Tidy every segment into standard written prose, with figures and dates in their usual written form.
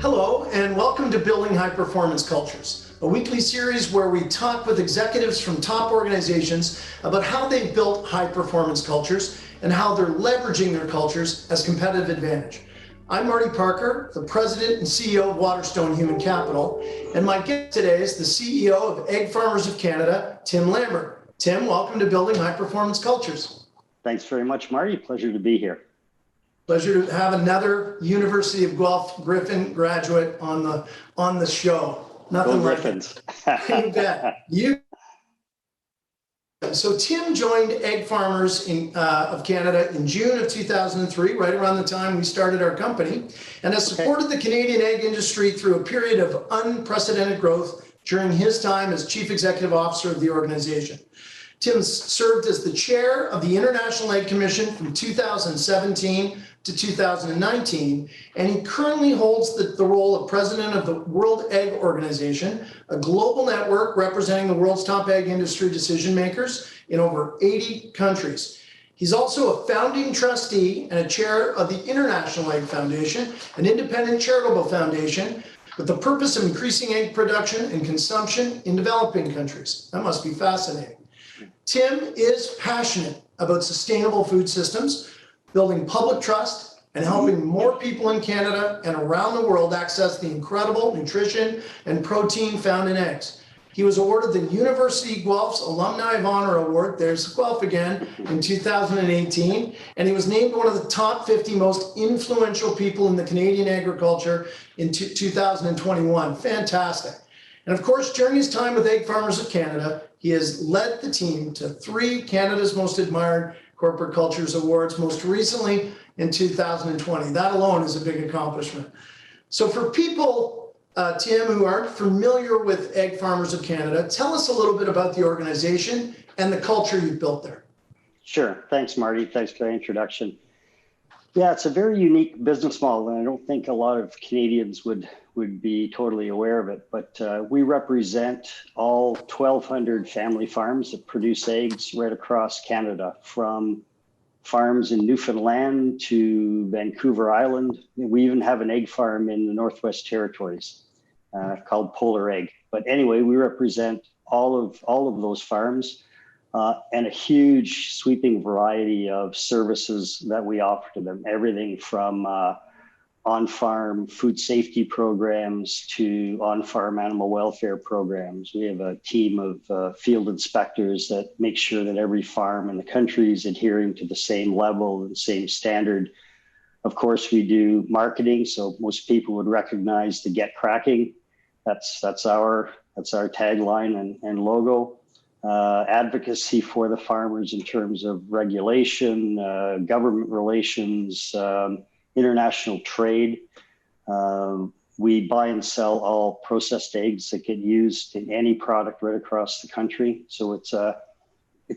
Hello, and welcome to Building High Performance Cultures, a weekly series where we talk with executives from top organizations about how they've built high performance cultures and how they're leveraging their cultures as competitive advantage. I'm Marty Parker, the President and CEO of Waterstone Human Capital, and my guest today is the CEO of Egg Farmers of Canada, Tim Lambert. Tim, welcome to Building High Performance Cultures. Thanks very much, Marty. Pleasure to be here. Pleasure to have another University of Guelph Griffin graduate on the show. Nothing Go like Griffins. it. You bet. So Tim joined Egg Farmers of Canada in June of 2003, right around the time we started our company, and has supported the Canadian egg industry through a period of unprecedented growth during his time as Chief Executive Officer of the organization. Tim served as the chair of the International Egg Commission from 2017 to 2019, and he currently holds the role of president of the World Egg Organization, a global network representing the world's top egg industry decision makers in over 80 countries. He's also a founding trustee and a chair of the International Egg Foundation, an independent charitable foundation with the purpose of increasing egg production and consumption in developing countries. That must be fascinating. Tim is passionate about sustainable food systems, building public trust, and helping more people in Canada and around the world access the incredible nutrition and protein found in eggs. He was awarded the University of Guelph's Alumni of Honor Award, there's Guelph again, in 2018, and he was named one of the top 50 most influential people in the Canadian agriculture in 2021. Fantastic. And of course, during his time with Egg Farmers of Canada, he has led the team to 3 Canada's Most Admired Corporate Cultures Awards, most recently in 2020. That alone is a big accomplishment. So for people, Tim, who aren't familiar with Egg Farmers of Canada, tell us a little bit about the organization and the culture you've built there. Sure. Thanks, Marty. Thanks for the introduction. Yeah, it's a very unique business model, and I don't think a lot of Canadians would be totally aware of it, but we represent all 1,200 family farms that produce eggs right across Canada, from farms in Newfoundland to Vancouver Island. We even have an egg farm in the Northwest Territories called Polar Egg. But anyway, we represent all of those farms and a huge sweeping variety of services that we offer to them. Everything from on-farm food safety programs to on-farm animal welfare programs. We have a team of field inspectors that make sure that every farm in the country is adhering to the same level and same standard. Of course, we do marketing, so most people would recognize the Get Cracking. That's our tagline and logo. Advocacy for the farmers in terms of regulation, government relations, international trade. We buy and sell all processed eggs that get used in any product right across the country. So it's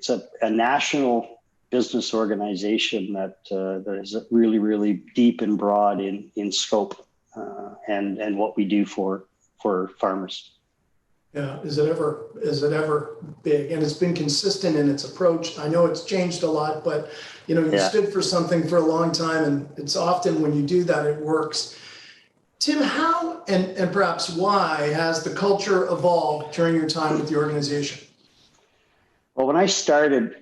a national business organization that is really, really deep and broad in scope and what we do for farmers. Yeah, is it ever big? And it's been consistent in its approach. I know it's changed a lot, but you stood for something for a long time, and it's often when you do that, it works. Tim, how and perhaps why has the culture evolved during your time with the organization? Well, when I started,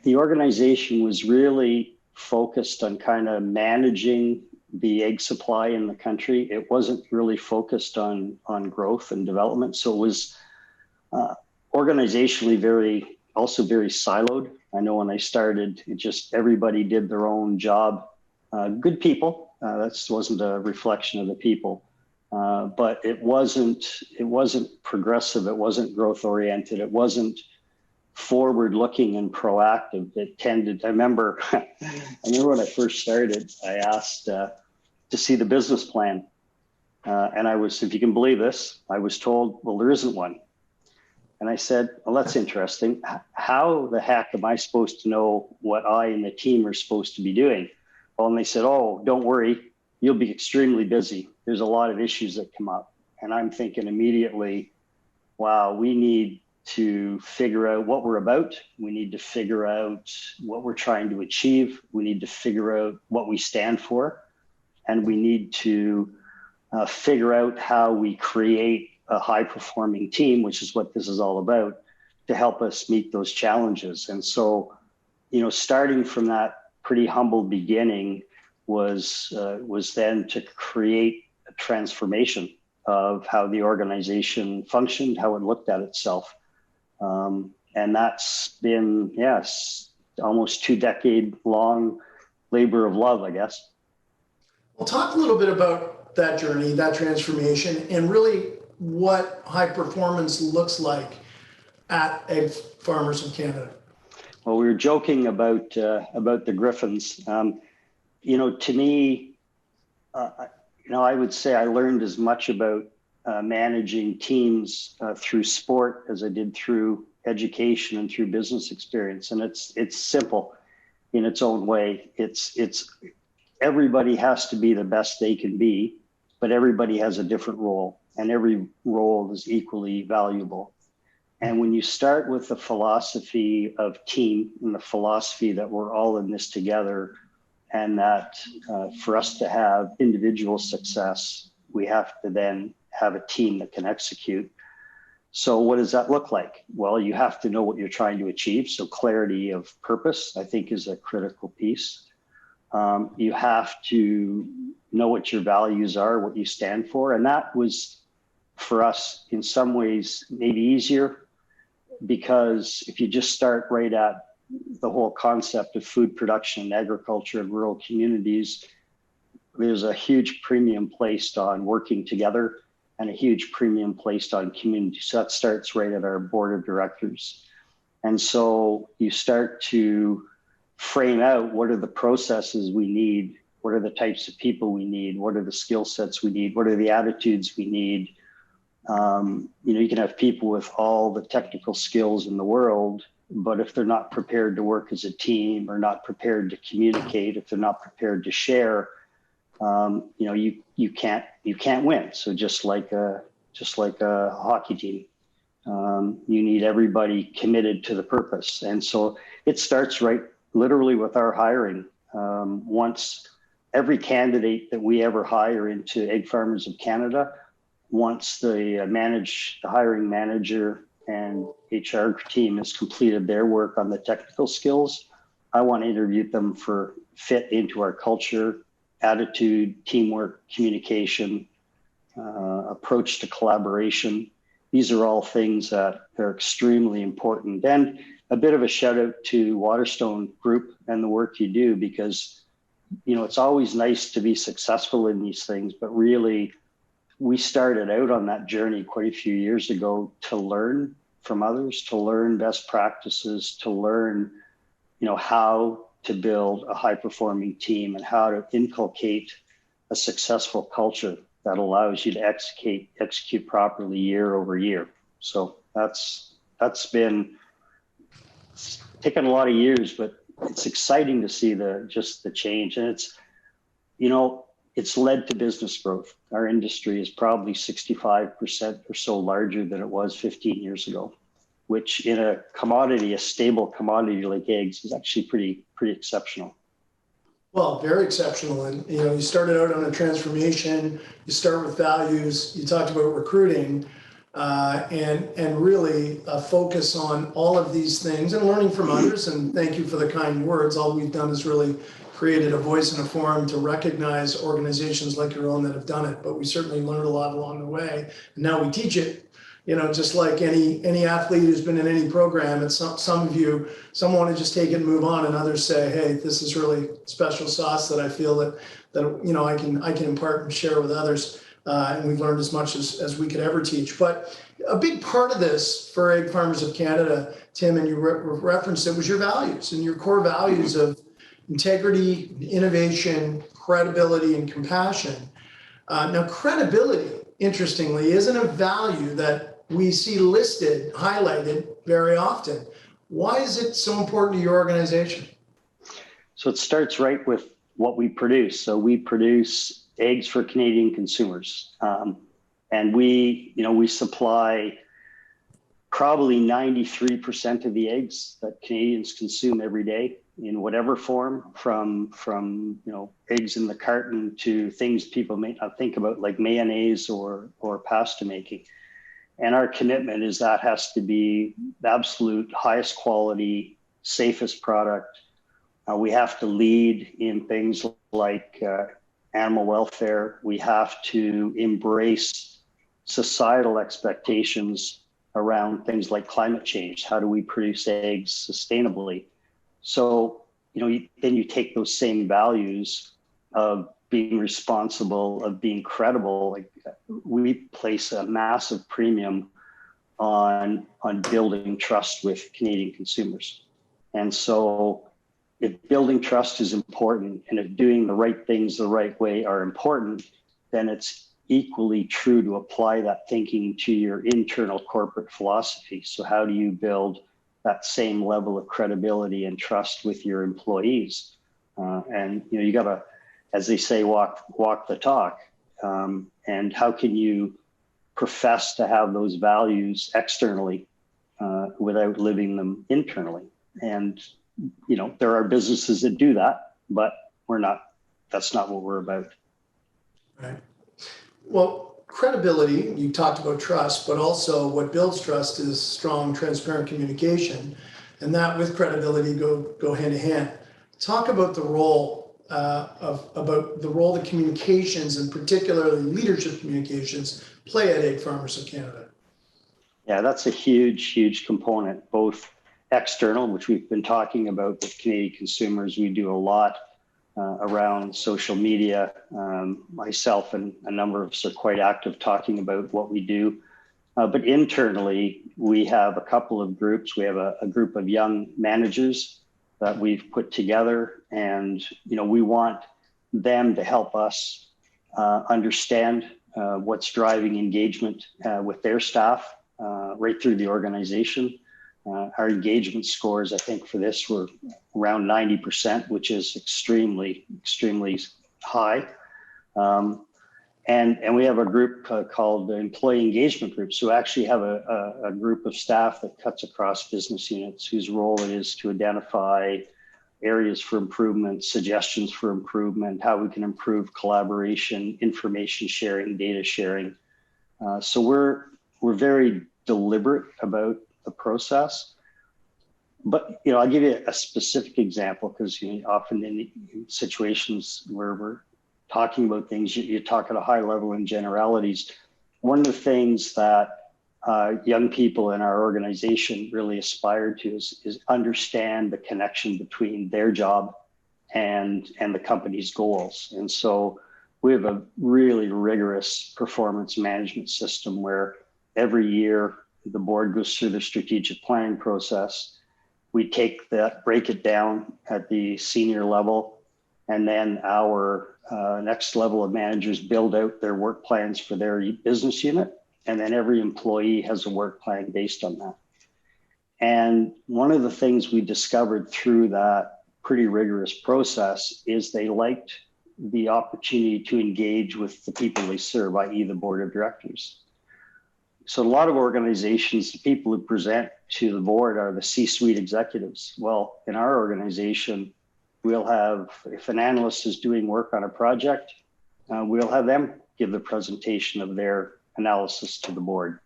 the organization was really focused on kind of managing the egg supply in the country. It wasn't really focused on growth and development. So it was organizationally very siloed. I know when I started, it just everybody did their own job. Good people. That wasn't a reflection of the people. But it wasn't progressive. It wasn't growth oriented. It wasn't forward looking and proactive. It tended, I remember when I first started, I asked to see the business plan. And I was, if you can believe this, I was told, well, there isn't one. And I said, well, that's interesting. How the heck am I supposed to know what I and the team are supposed to be doing? Well, and they said, oh, don't worry, you'll be extremely busy. There's a lot of issues that come up. And I'm thinking immediately, wow, we need to figure out what we're about. We need to figure out what we're trying to achieve. We need to figure out what we stand for. And we need to figure out how we create a high-performing team, which is what this is all about, to help us meet those challenges. And so, starting from that pretty humble beginning was then to create a transformation of how the organization functioned, how it looked at itself. And that's been, yes, almost 2-decade-long labor of love, I guess. Well, talk a little bit about that journey, that transformation, and really what high performance looks like at Egg Farmers of Canada. Well, we were joking about the Griffins. To me, I would say I learned as much about managing teams through sport as I did through education and through business experience. And it's simple in its own way. It's everybody has to be the best they can be, but everybody has a different role, and every role is equally valuable. And when you start with the philosophy of team and the philosophy that we're all in this together, and that for us to have individual success, we have to then have a team that can execute. So what does that look like? Well, you have to know what you're trying to achieve. So clarity of purpose, I think, is a critical piece. You have to know what your values are, what you stand for. And that was, for us, in some ways, maybe easier, because if you just start right at the whole concept of food production and agriculture in rural communities, there's a huge premium placed on working together and a huge premium placed on community. So that starts right at our board of directors. And so you start to frame out what are the processes we need, what are the types of people we need, what are the skill sets we need, what are the attitudes we need. You can have people with all the technical skills in the world, but if they're not prepared to work as a team, or not prepared to communicate, if they're not prepared to share, you can't win. So just like a hockey team, you need everybody committed to the purpose. And so it starts right literally with our hiring. Once every candidate that we ever hire into Egg Farmers of Canada, once the hiring manager and HR team has completed their work on the technical skills, I want to interview them for fit into our culture, attitude, teamwork, communication, approach to collaboration. These are all things that are extremely important. And a bit of a shout out to Waterstone Group and the work you do, because it's always nice to be successful in these things, but really we started out on that journey quite a few years ago to learn from others, to learn best practices, to learn how to build a high performing team and how to inculcate a successful culture that allows you to execute properly year over year. So that's been, it's taken a lot of years, but it's exciting to see the change. And it's led to business growth. Our industry is probably 65% or so larger than it was 15 years ago, which in a stable commodity like eggs is actually pretty exceptional. Well, very exceptional. And, you started out on a transformation, you start with values, you talked about recruiting, and really a focus on all of these things and learning from others. And thank you for the kind words. All we've done is really created a voice and a forum to recognize organizations like your own that have done it. But we certainly learned a lot along the way. And now we teach it. Just like any athlete who's been in any program, it's some of you, some want to just take it and move on, and others say, hey, this is really special sauce that I feel that I can impart and share with others. And we've learned as much as we could ever teach. But a big part of this for Egg Farmers of Canada, Tim, and you referenced it, was your values and your core values of integrity, innovation, credibility, and compassion. Now, credibility, interestingly, isn't a value that we see listed, highlighted very often. Why is it so important to your organization? So it starts right with what we produce. So we produce eggs for Canadian consumers. And we supply probably 93% of the eggs that Canadians consume every day. in whatever form, from eggs in the carton to things people may not think about, like mayonnaise or pasta making. And our commitment is that has to be the absolute highest quality, safest product. We have to lead in things like animal welfare. We have to embrace societal expectations around things like climate change. How do we produce eggs sustainably? So, then you take those same values of being responsible, of being credible. Like, we place a massive premium on building trust with Canadian consumers. And so if building trust is important, and if doing the right things the right way are important, then it's equally true to apply that thinking to your internal corporate philosophy. So how do you build that same level of credibility and trust with your employees? And you got to, as they say, walk the talk. And how can you profess to have those values externally without living them internally? And there are businesses that do that, but that's not what we're about. Right. Well, credibility, you talked about trust, but also what builds trust is strong, transparent communication, and that with credibility go hand in hand. Talk about the role about the role that communications, and particularly leadership communications, play at Egg Farmers of Canada. Yeah, that's a huge component, both external, which we've been talking about with Canadian consumers. We do a lot around social media. Myself and a number of us are quite active talking about what we do. But internally, we have a couple of groups. We have a group of young managers that we've put together, and we want them to help us understand what's driving engagement with their staff right through the organization. Our engagement scores, I think, for this were around 90%, which is extremely high. And we have a group called the Employee Engagement Groups, who actually have a group of staff that cuts across business units, whose role it is to identify areas for improvement, suggestions for improvement, how we can improve collaboration, information sharing, data sharing. So we're very deliberate about the process. But I'll give you a specific example, because often in situations where we're talking about things, you talk at a high level in generalities. One of the things that young people in our organization really aspire to is understand the connection between their job and the company's goals. And so we have a really rigorous performance management system where every year the board goes through the strategic planning process. We break it down at the senior level, and then our next level of managers build out their work plans for their business unit. And then every employee has a work plan based on that. And one of the things we discovered through that pretty rigorous process is they liked the opportunity to engage with the people they serve, i.e. the board of directors. So a lot of organizations, the people who present to the board are the C-suite executives. Well, in our organization, we'll have, if an analyst is doing work on a project, we'll have them give the presentation of their analysis to the board.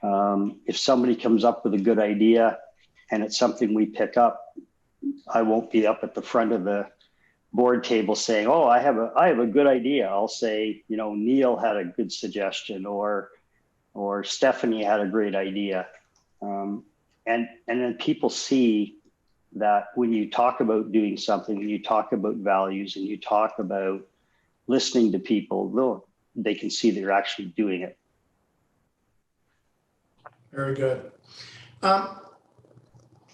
If somebody comes up with a good idea and it's something we pick up, I won't be up at the front of the board table saying, "Oh, I have a good idea." I'll say, Neil had a good suggestion, or Stephanie had a great idea. And then people see that when you talk about doing something, and you talk about values, and you talk about listening to people, they can see that you're actually doing it. Very good.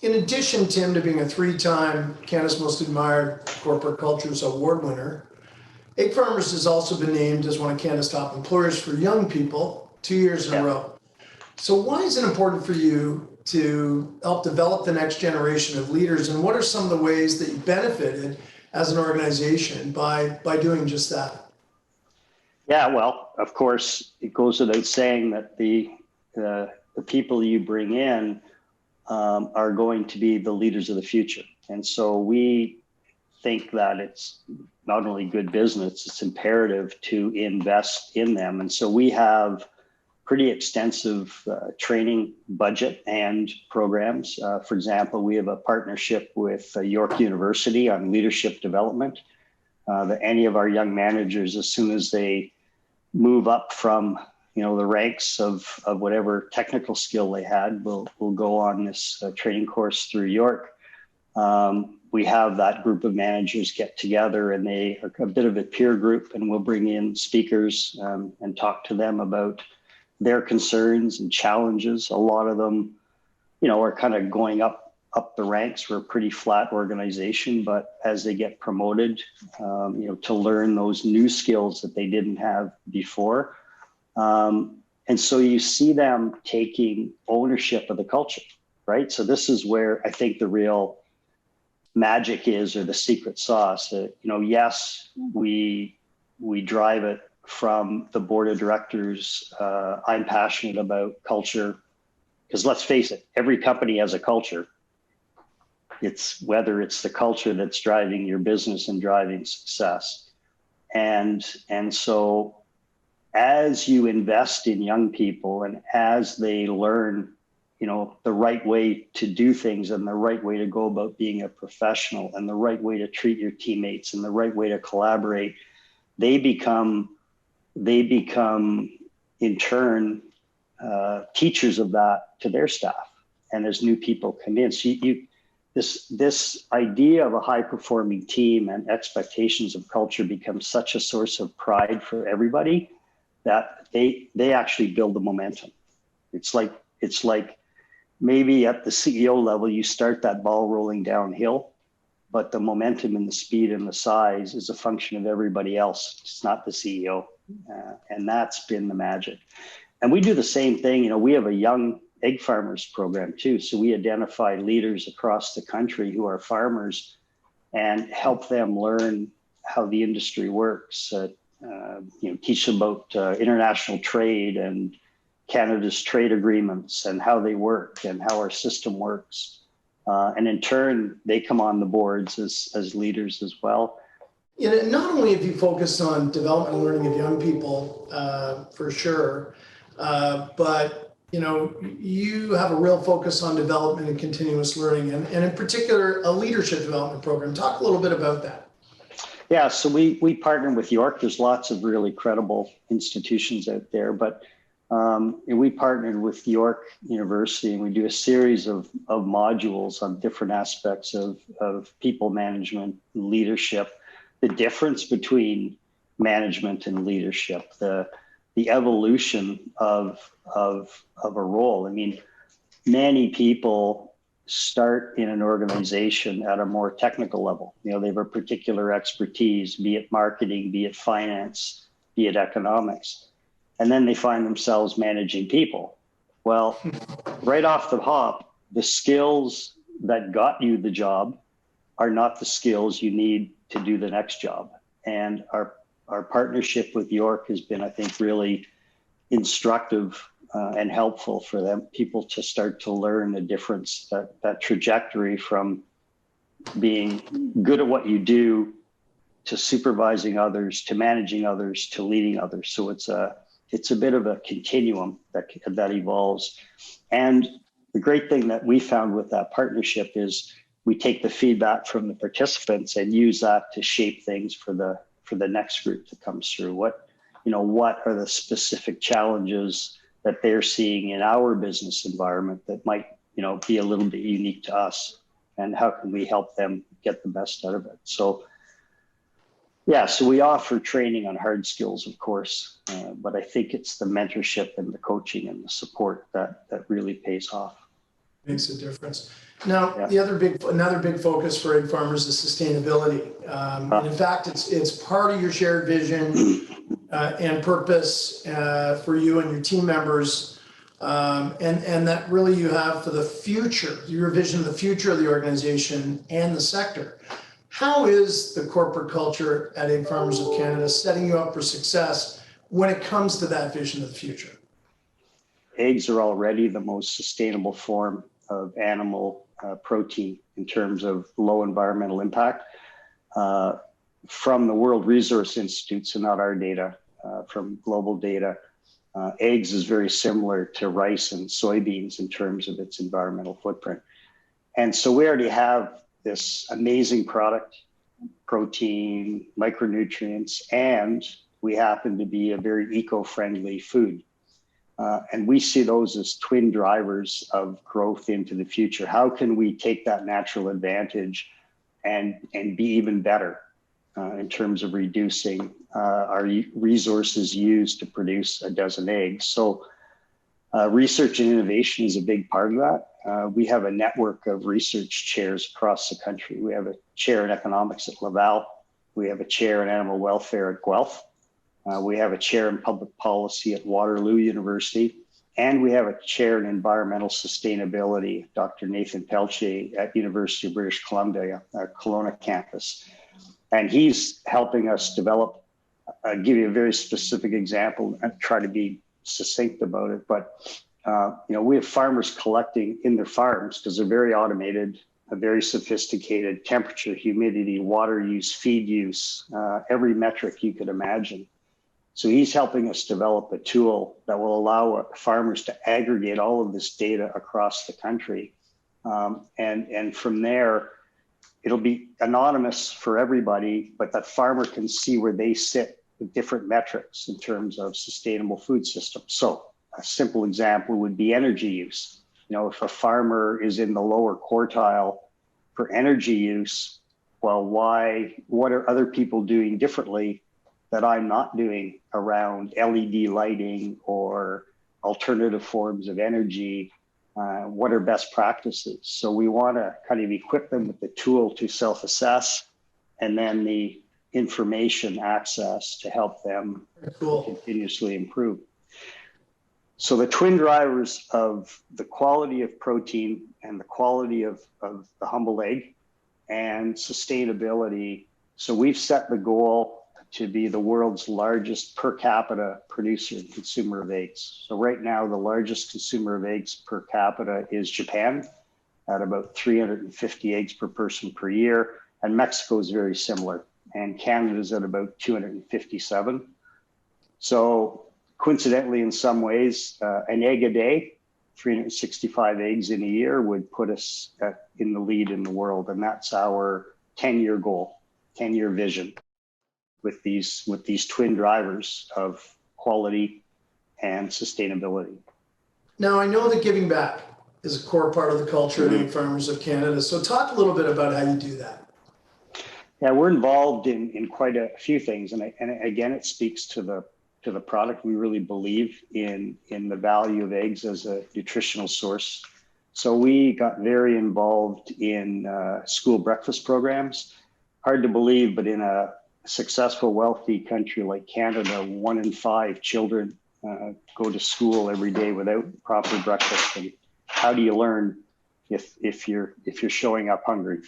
In addition, Tim, to being a 3-time Canada's Most Admired Corporate Cultures Award winner, Egg Farmers has also been named as one of Canada's top employers for young people 2 years in a row. So why is it important for you to help develop the next generation of leaders, and what are some of the ways that you benefited as an organization by doing just that? Yeah, well, of course, it goes without saying that the people you bring in are going to be the leaders of the future. And so we think that it's not only good business, it's imperative to invest in them. And so we have pretty extensive training budget and programs. For example, we have a partnership with York University on leadership development. That any of our young managers, as soon as they move up from the ranks of whatever technical skill they had, will go on this training course through York. We have that group of managers get together, and they are a bit of a peer group, and we'll bring in speakers and talk to them about their concerns and challenges. A lot of them, are kind of going up the ranks. We're a pretty flat organization, but as they get promoted, to learn those new skills that they didn't have before. And so you see them taking ownership of the culture, right? So this is where I think the real magic is, or the secret sauce. Yes, we drive it from the board of directors. I'm passionate about culture because, let's face it, every company has a culture. It's whether it's the culture that's driving your business and driving success. And so as you invest in young people and as they learn, the right way to do things and the right way to go about being a professional and the right way to treat your teammates and the right way to collaborate, they become in turn teachers of that to their staff. And as new people come in, so this idea of a high performing team and expectations of culture becomes such a source of pride for everybody that they actually build the momentum. It's like maybe at the CEO level, you start that ball rolling downhill, but the momentum and the speed and the size is a function of everybody else. It's not the CEO. And that's been the magic. And we do the same thing. We have a young egg farmers program too. So we identify leaders across the country who are farmers and help them learn how the industry works. Teach them about international trade and Canada's trade agreements and how they work and how our system works. And in turn, they come on the boards as leaders as well. Not only have you focused on development and learning of young people, for sure, but you have a real focus on development and continuous learning, and in particular, a leadership development program. Talk a little bit about that. Yeah, so we partner with York. There's lots of really credible institutions out there, but we partnered with York University, and we do a series of modules on different aspects of people management, leadership, the difference between management and leadership, the evolution of a role. I mean, many people start in an organization at a more technical level. They have a particular expertise, be it marketing, be it finance, be it economics. And then they find themselves managing people. Well, right off the hop, the skills that got you the job are not the skills you need to do the next job. And our partnership with York has been, I think, really instructive and helpful for people to start to learn the difference, that trajectory from being good at what you do to supervising others, to managing others, to leading others. So it's a bit of a continuum that evolves. And the great thing that we found with that partnership is we take the feedback from the participants and use that to shape things for the next group that comes through. What are the specific challenges that they're seeing in our business environment that might, be a little bit unique to us, and how can we help them get the best out of it? So we offer training on hard skills, of course, but I think it's the mentorship and the coaching and the support that really pays off. Makes a difference. Now, another big focus for egg farmers is sustainability. And in fact, it's part of your shared vision and purpose for you and your team members, and that really you have for the future, your vision of the future of the organization and the sector. How is the corporate culture at Egg Farmers of Canada setting you up for success when it comes to that vision of the future? Eggs are already the most sustainable form animal protein in terms of low environmental impact from the World Resource Institute, so not our data, from global data. Eggs is very similar to rice and soybeans in terms of its environmental footprint. And so we already have this amazing product, protein, micronutrients, and we happen to be a very eco-friendly food. And we see those as twin drivers of growth into the future. How can we take that natural advantage and be even better in terms of reducing our resources used to produce a dozen eggs? So research and innovation is a big part of that. We have a network of research chairs across the country. We have a chair in economics at Laval. We have a chair in animal welfare at Guelph. We have a chair in public policy at Waterloo University. And we have a chair in environmental sustainability, Dr. Nathan Pelche at University of British Columbia, our Kelowna campus. And he's helping us develop, I'll give you a very specific example and try to be succinct about it. But, we have farmers collecting in their farms because they're very automated, very sophisticated, temperature, humidity, water use, feed use, every metric you could imagine. So he's helping us develop a tool that will allow farmers to aggregate all of this data across the country. And from there, it'll be anonymous for everybody, but that farmer can see where they sit with different metrics in terms of sustainable food systems. So a simple example would be energy use. If a farmer is in the lower quartile for energy use, well, what are other people doing differently that I'm not doing around LED lighting or alternative forms of energy? What are best practices? So we want to kind of equip them with the tool to self-assess and then the information access to help them continuously improve. So the twin drivers of the quality of protein and the quality of the humble egg and sustainability. So we've set the goal to be the world's largest per capita producer and consumer of eggs. So right now, the largest consumer of eggs per capita is Japan at about 350 eggs per person per year. And Mexico is very similar. And Canada is at about 257. So coincidentally, in some ways, an egg a day, 365 eggs in a year would put us in the lead in the world. And that's our 10-year goal, 10-year vision with these twin drivers of quality and sustainability. Now, I know that giving back is a core part of the culture of Egg Farmers of Canada. So talk a little bit about how you do that. Yeah, we're involved in quite a few things. And again, it speaks to the product. We really believe in the value of eggs as a nutritional source. So we got very involved in school breakfast programs. Hard to believe, but in a successful, wealthy country like Canada, 1 in 5 children go to school every day without proper breakfast. And how do you learn if you're showing up hungry?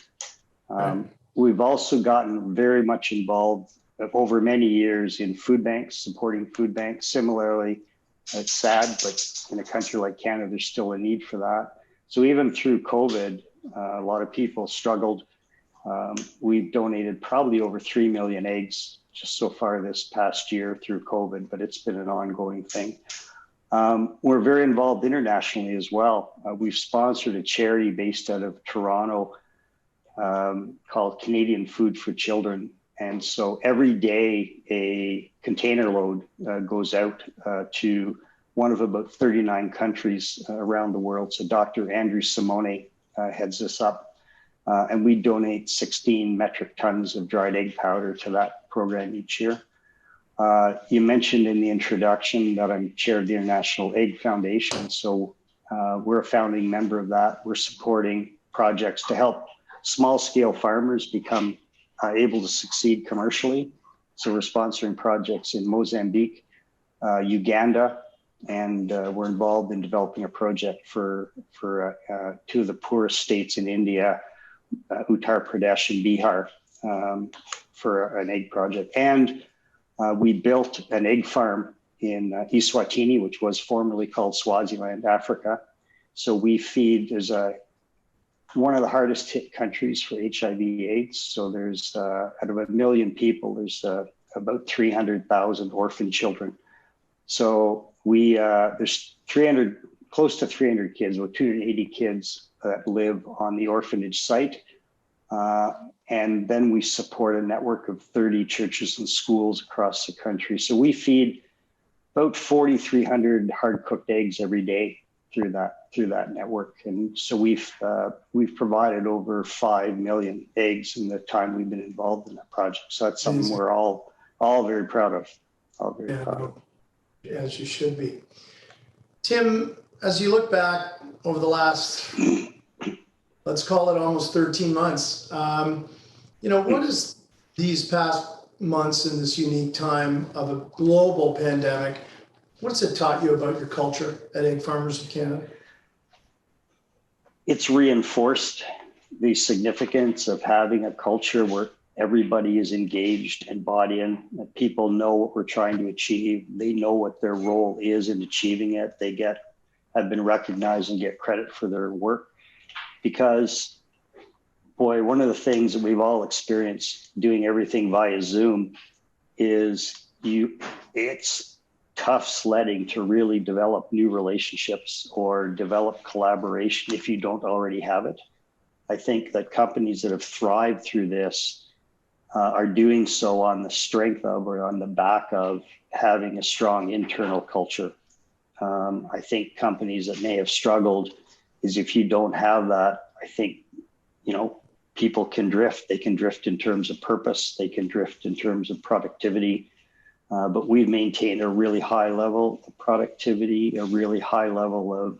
We've also gotten very much involved over many years in food banks, supporting food banks. Similarly, it's sad, but in a country like Canada, there's still a need for that. So even through COVID, a lot of people struggled. We've donated probably over 3 million eggs just so far this past year through COVID, but it's been an ongoing thing. We're very involved internationally as well. We've sponsored a charity based out of Toronto called Canadian Food for Children. And so every day a container load goes out to one of about 39 countries around the world. So Dr. Andrew Simone heads this up. And we donate 16 metric tons of dried egg powder to that program each year. You mentioned in the introduction that I'm chair of the International Egg Foundation. So we're a founding member of that. We're supporting projects to help small scale farmers become able to succeed commercially. So we're sponsoring projects in Mozambique, Uganda, and we're involved in developing a project for 2 of the poorest states in India, Uttar Pradesh and Bihar, for an egg project. And we built an egg farm in Eswatini, which was formerly called Swaziland, Africa. So we feed, there's one of the hardest hit countries for HIV/AIDS. So there's out of 1 million people, there's about 300,000 orphan children. So there's close to 300 kids, about 280 kids that live on the orphanage site. And then we support a network of 30 churches and schools across the country. So we feed about 4,300 hard-cooked eggs every day through that network. And so we've provided over 5 million eggs in the time we've been involved in that project. So that's something we're all very proud of. All very proud of. As you should be. Tim, as you look back over the last, let's call it almost 13 months, what is these past months in this unique time of a global pandemic, what's it taught you about your culture at Egg Farmers of Canada? It's reinforced the significance of having a culture where everybody is engaged and bought in. People know what we're trying to achieve. They know what their role is in achieving it. They have been recognized and get credit for their work. Because, boy, one of the things that we've all experienced doing everything via Zoom is it's tough sledding to really develop new relationships or develop collaboration if you don't already have it. I think that companies that have thrived through this are doing so on the strength of or on the back of having a strong internal culture. I think companies that may have struggled is if you don't have that, I think, people can drift. They can drift in terms of purpose. They can drift in terms of productivity. But we've maintained a really high level of productivity, a really high level of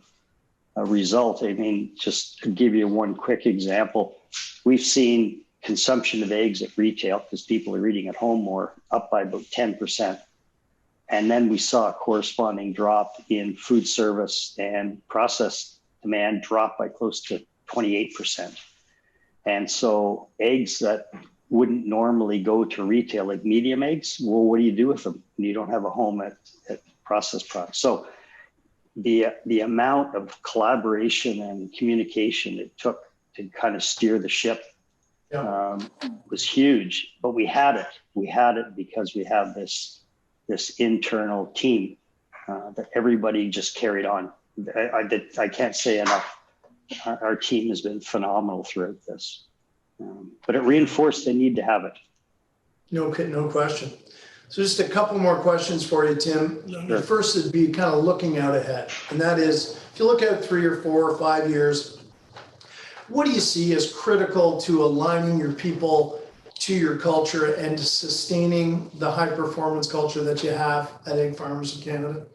result. I mean, just to give you one quick example, we've seen consumption of eggs at retail, because people are eating at home more, up by about 10%. And then we saw a corresponding drop in food service and processed demand drop by close to 28%. And so eggs that wouldn't normally go to retail, like medium eggs, well, what do you do with them when you don't have a home at processed products? So the amount of collaboration and communication it took to kind of steer the ship was huge, but we had it. We had it because we have this internal team that everybody just carried on. I can't say enough. Our team has been phenomenal throughout this, but it reinforced the need to have it. No question. So just a couple more questions for you, Tim. Sure. The first would be kind of looking out ahead, and that is, if you look out 3 or 4 or 5 years, what do you see as critical to aligning your people to your culture and to sustaining the high performance culture that you have at Egg Farmers of Canada?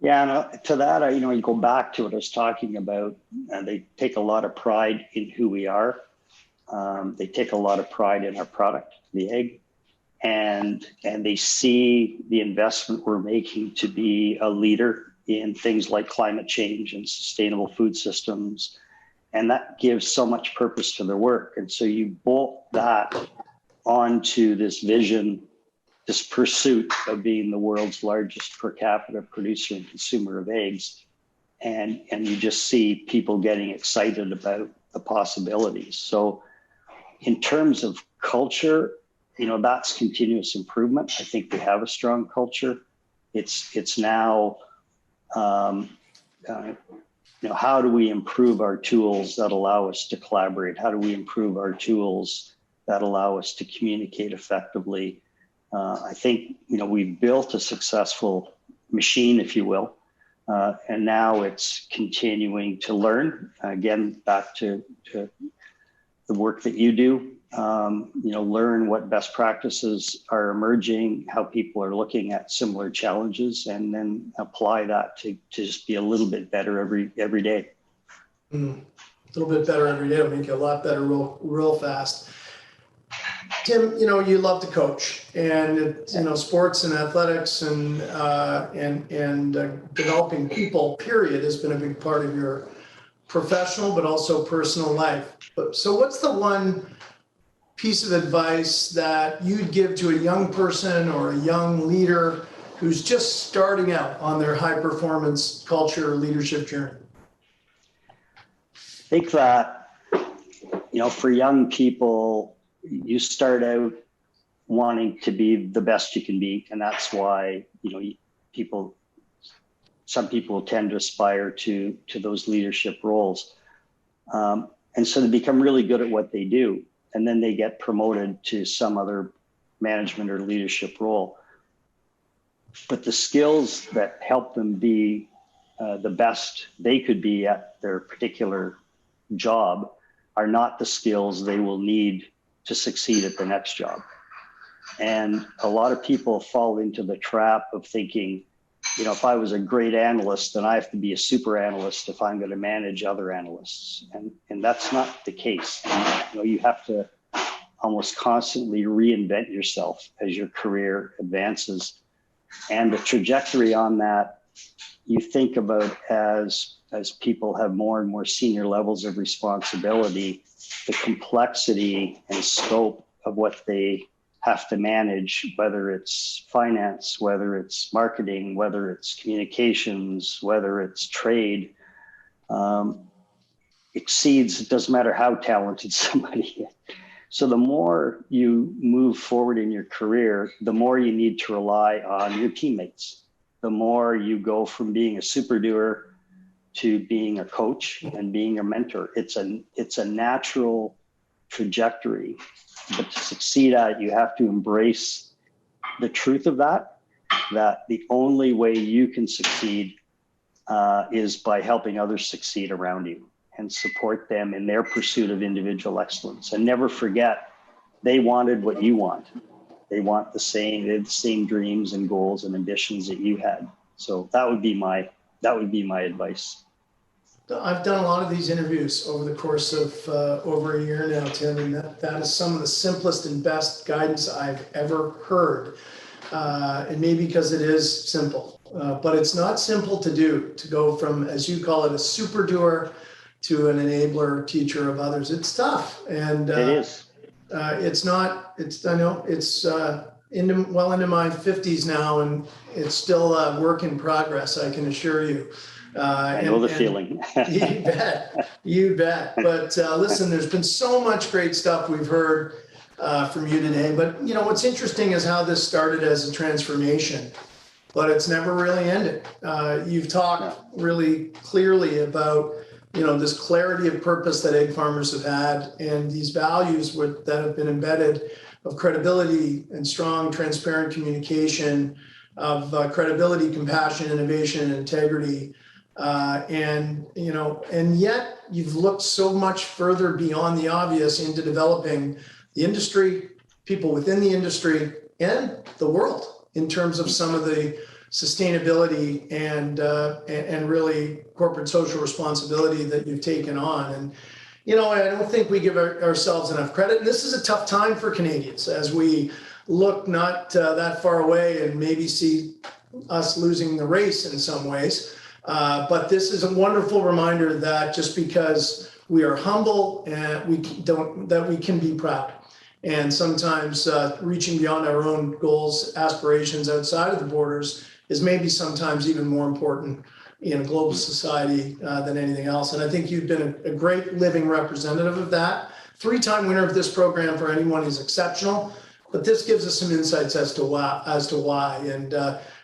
Yeah, and to that, you go back to what I was talking about. They take a lot of pride in who we are. They take a lot of pride in our product, the egg, and they see the investment we're making to be a leader in things like climate change and sustainable food systems. And that gives so much purpose to their work. And so you bolt that onto this vision, this pursuit of being the world's largest per capita producer and consumer of eggs. And you just see people getting excited about the possibilities. So in terms of culture, that's continuous improvement. I think we have a strong culture. It's now, how do we improve our tools that allow us to collaborate? How do we improve our tools that allow us to communicate effectively? I think, we've built a successful machine, if you will, and now it's continuing to learn. Again, back to the work that you do, learn what best practices are emerging, how people are looking at similar challenges, and then apply that to just be a little bit better every day. A little bit better every day will make you a lot better real fast. Tim, you love to coach, and sports and athletics and developing people, period, has been a big part of your professional but also personal life. So what's the one piece of advice that you'd give to a young person or a young leader who's just starting out on their high performance culture or leadership journey? think that, for young people, you start out wanting to be the best you can be. And that's why, some people tend to aspire to those leadership roles. And so they become really good at what they do. And then they get promoted to some other management or leadership role. But the skills that help them be the best they could be at their particular job are not the skills they will need to succeed at the next job. And a lot of people fall into the trap of thinking, if I was a great analyst, then I have to be a super analyst if I'm going to manage other analysts. And that's not the case. You have to almost constantly reinvent yourself as your career advances. And the trajectory on that, you think about as people have more and more senior levels of responsibility, the complexity and scope of what they have to manage, whether it's finance, whether it's marketing, whether it's communications, whether it's trade, exceeds, it doesn't matter how talented somebody is. So the more you move forward in your career, the more you need to rely on your teammates. The more you go from being a super doer to being a coach and being a mentor. It's a natural trajectory, but to succeed at it, you have to embrace the truth of that the only way you can succeed is by helping others succeed around you and support them in their pursuit of individual excellence. And never forget, they wanted what you want. They had the same dreams and goals and ambitions that you had. So that would be my advice. I've done a lot of these interviews over the course of over a year now, Tim, and that is some of the simplest and best guidance I've ever heard. And maybe because it is simple, but it's not simple to do, to go from, as you call it, a super doer to an enabler, teacher of others. It's tough. And it is. I know it's well into my 50s now, and it's still a work in progress, I can assure you. I know the feeling. You bet. But listen, there's been so much great stuff we've heard from you today. But what's interesting is how this started as a transformation, but it's never really ended. You've talked really clearly about this clarity of purpose that egg farmers have had, and these values that have been embedded of credibility and strong, transparent communication, of credibility, compassion, innovation, and integrity. And yet you've looked so much further beyond the obvious into developing the industry, people within the industry, and the world in terms of some of the sustainability and really corporate social responsibility that you've taken on. And I don't think we give ourselves enough credit. And this is a tough time for Canadians as we look not that far away and maybe see us losing the race in some ways. But this is a wonderful reminder that just because we are humble and we can be proud. And sometimes reaching beyond our own goals, aspirations outside of the borders is maybe sometimes even more important in a global society than anything else. And I think you've been a great living representative of that. 3-time winner of this program for anyone is exceptional, but this gives us some insights as to why. And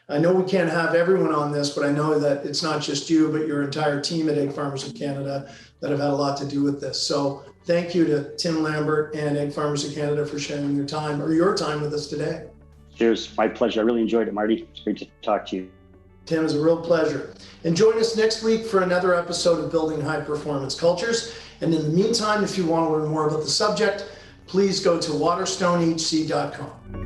I know we can't have everyone on this, but I know that it's not just you, but your entire team at Egg Farmers of Canada that have had a lot to do with this. So thank you to Tim Lambert and Egg Farmers of Canada for sharing your time with us today. Cheers. My pleasure. I really enjoyed it, Marty. It's great to talk to you. Tim, it's a real pleasure. And join us next week for another episode of Building High Performance Cultures. And in the meantime, if you want to learn more about the subject, please go to waterstonehc.com.